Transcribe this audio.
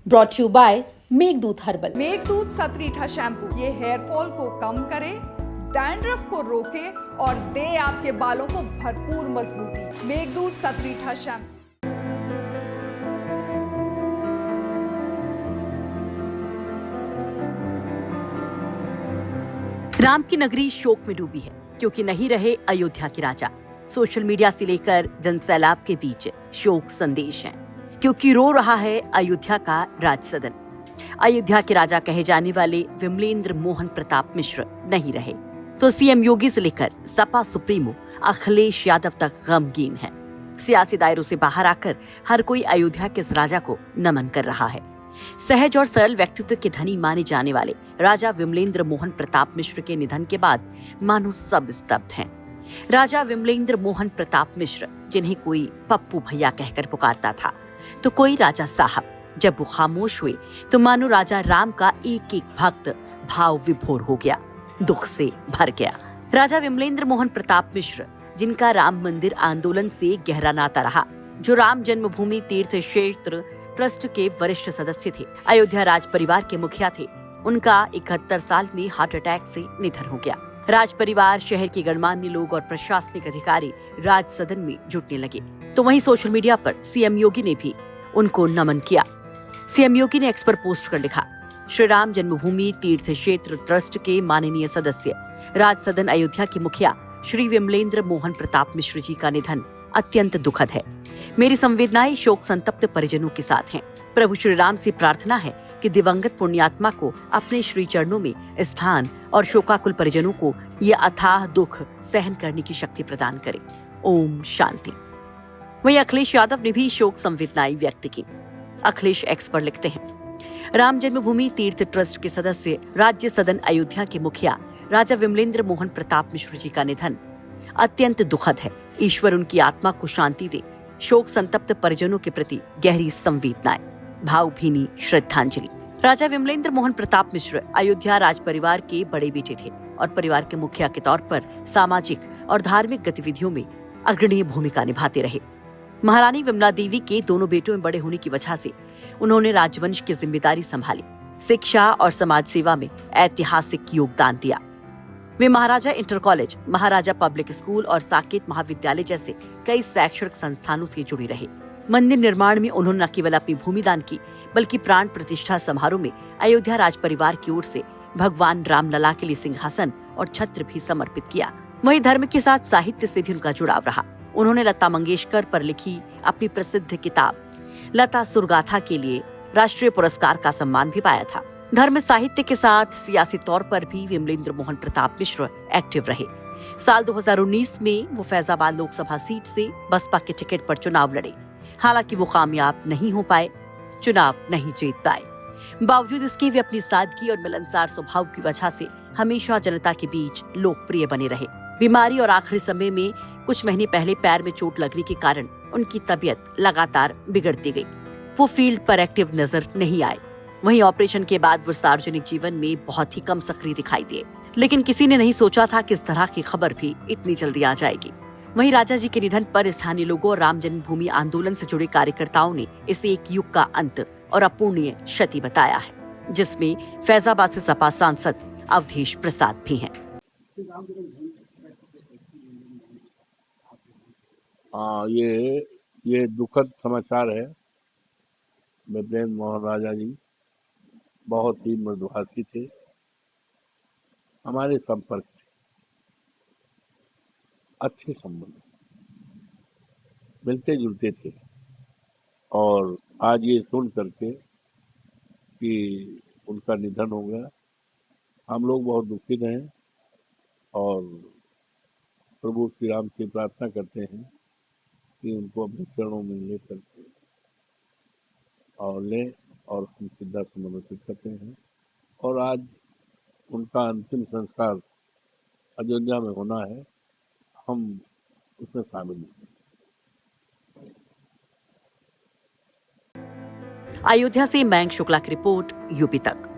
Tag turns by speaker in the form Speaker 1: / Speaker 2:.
Speaker 1: Brought you by Meghdoot herbal.
Speaker 2: Meghdoot Satritha shampoo ये hair fall को कम करे, डैंड्रफ को रोके और दे आपके बालों को भरपूर मजबूती। मेघदूत सतरीठा शैम्पू।
Speaker 3: राम की नगरी शोक में डूबी है क्योंकि नहीं रहे अयोध्या के राजा। सोशल मीडिया से लेकर जनसैलाब के बीच शोक संदेश हैं, क्योंकि रो रहा है अयोध्या का राज सदन। अयोध्या के राजा कहे जाने वाले विमलेंद्र मोहन प्रताप मिश्र नहीं रहे, तो सीएम योगी से लेकर सपा सुप्रीमो अखिलेश यादव तक गमगीन है। सियासी दायरों से बाहर आकर हर कोई अयोध्या के इस राजा को नमन कर रहा है। सहज और सरल व्यक्तित्व के धनी माने जाने वाले राजा विमलेंद्र मोहन प्रताप मिश्र के निधन के बाद मानो सब स्तब्ध हैं। राजा विमलेंद्र मोहन प्रताप मिश्र, जिन्हें कोई पप्पू भैया कहकर पुकारता था, तो कोई राजा साहब। जब वो खामोश हुए तो मानो राजा राम का एक एक भक्त भाव विभोर हो गया, दुख से भर गया। राजा विमलेंद्र मोहन प्रताप मिश्र, जिनका राम मंदिर आंदोलन से गहरा नाता रहा, जो राम जन्मभूमि तीर्थ क्षेत्र ट्रस्ट के वरिष्ठ सदस्य थे, अयोध्या राज परिवार के मुखिया थे, उनका 71 साल में हार्ट अटैक से निधन हो गया। राज परिवार, शहर के गणमान्य लोग और प्रशासनिक अधिकारी राज सदन में जुटने लगे, तो वहीं सोशल मीडिया पर सीएम योगी ने भी उनको नमन किया। सीएम योगी ने एक्स पर पोस्ट कर लिखा, श्री राम जन्मभूमि तीर्थ क्षेत्र ट्रस्ट के माननीय सदस्य, राज सदन अयोध्या के मुखिया श्री विमलेंद्र मोहन प्रताप मिश्र जी का निधन अत्यंत दुखद है। मेरी संवेदनाएं शोक संतप्त परिजनों के साथ हैं। प्रभु श्री राम से प्रार्थना है कि दिवंगत पुण्यात्मा को अपने श्री चरणों में स्थान और शोकाकुल परिजनों को यह अथाह दुख सहन करने की शक्ति प्रदान करे। ओम शांति। वहीं अखिलेश यादव ने भी शोक संवेदनाएं व्यक्त की। अखिलेश एक्स पर लिखते हैं, राम जन्मभूमि तीर्थ ट्रस्ट के सदस्य, राज्य सदन अयोध्या के मुखिया राजा विमलेंद्र मोहन प्रताप मिश्र जी का निधन अत्यंत दुखद है। ईश्वर उनकी आत्मा को शांति दे। शोक संतप्त परिजनों के प्रति गहरी संवेदनाएं, भावभीनी श्रद्धांजलि। राजा विमलेंद्र मोहन प्रताप मिश्र अयोध्या राज परिवार के बड़े बेटे थे और परिवार के मुखिया के तौर पर सामाजिक और धार्मिक गतिविधियों में अग्रणी भूमिका निभाते रहे। महारानी विमला देवी के दोनों बेटों में बड़े होने की वजह से उन्होंने राजवंश की जिम्मेदारी संभाली। शिक्षा और समाज सेवा में ऐतिहासिक योगदान दिया। वे महाराजा इंटर कॉलेज, महाराजा पब्लिक स्कूल और साकेत महाविद्यालय जैसे कई शैक्षणिक संस्थानों से जुड़ी रहे। मंदिर निर्माण में उन्होंने न केवल अपनी भूमि दान की, बल्कि प्राण प्रतिष्ठा समारोह में अयोध्या राज परिवार की ओर से भगवान रामलला के लिए सिंहासन और छत्र भी समर्पित किया। वहीं धर्म के साथ साहित्य से भी उनका जुड़ाव रहा। उन्होंने लता मंगेशकर पर लिखी अपनी प्रसिद्ध किताब लता सुरगाथा के लिए राष्ट्रीय पुरस्कार का सम्मान भी पाया था। धर्म साहित्य के साथ सियासी तौर पर भी विमलेंद्र मोहन प्रताप मिश्र एक्टिव रहे। साल 2019 में वो फैजाबाद लोकसभा सीट से बसपा के टिकट पर चुनाव लड़े। हालांकि वो कामयाब नहीं हो पाए, चुनाव नहीं जीत पाए। बावजूद इसके वे अपनी सादगी और मिलनसार स्वभाव की वजह से हमेशा जनता के बीच लोकप्रिय बने रहे। बीमारी और आखिरी समय में कुछ महीने पहले पैर में चोट लगने के कारण उनकी तबीयत लगातार बिगड़ती गई। वो फील्ड पर एक्टिव नजर नहीं आए। वहीं ऑपरेशन के बाद वो सार्वजनिक जीवन में बहुत ही कम सक्रिय दिखाई दिए, लेकिन किसी ने नहीं सोचा था कि इस तरह की खबर भी इतनी जल्दी आ जाएगी। वहीं राजा जी के निधन पर स्थानीय लोगों और राम जन्मभूमि आंदोलन से जुड़े कार्यकर्ताओं ने इसे एक युग का अंत और अपूर्णीय क्षति बताया है, जिसमें फैजाबाद से सपा सांसद अवधेश प्रसाद भी हैं।
Speaker 4: ये दुखद समाचार है। विमलेंद्र मोहन राजा जी बहुत ही मृदुभाषी थे, हमारे संपर्क थे, अच्छे संबंध, मिलते जुलते थे। और आज ये सुन करके कि उनका निधन हो गया, हम लोग बहुत दुखित हैं और प्रभु श्री राम से प्रार्थना करते हैं कि उनको अपने चरणों में ले करके और हम सिद्धा समर्पित करते हैं। और आज उनका अंतिम संस्कार अयोध्या में होना है, हम उसमें शामिल हैं।
Speaker 3: अयोध्या से मयंक शुक्ला की रिपोर्ट, यूपी तक।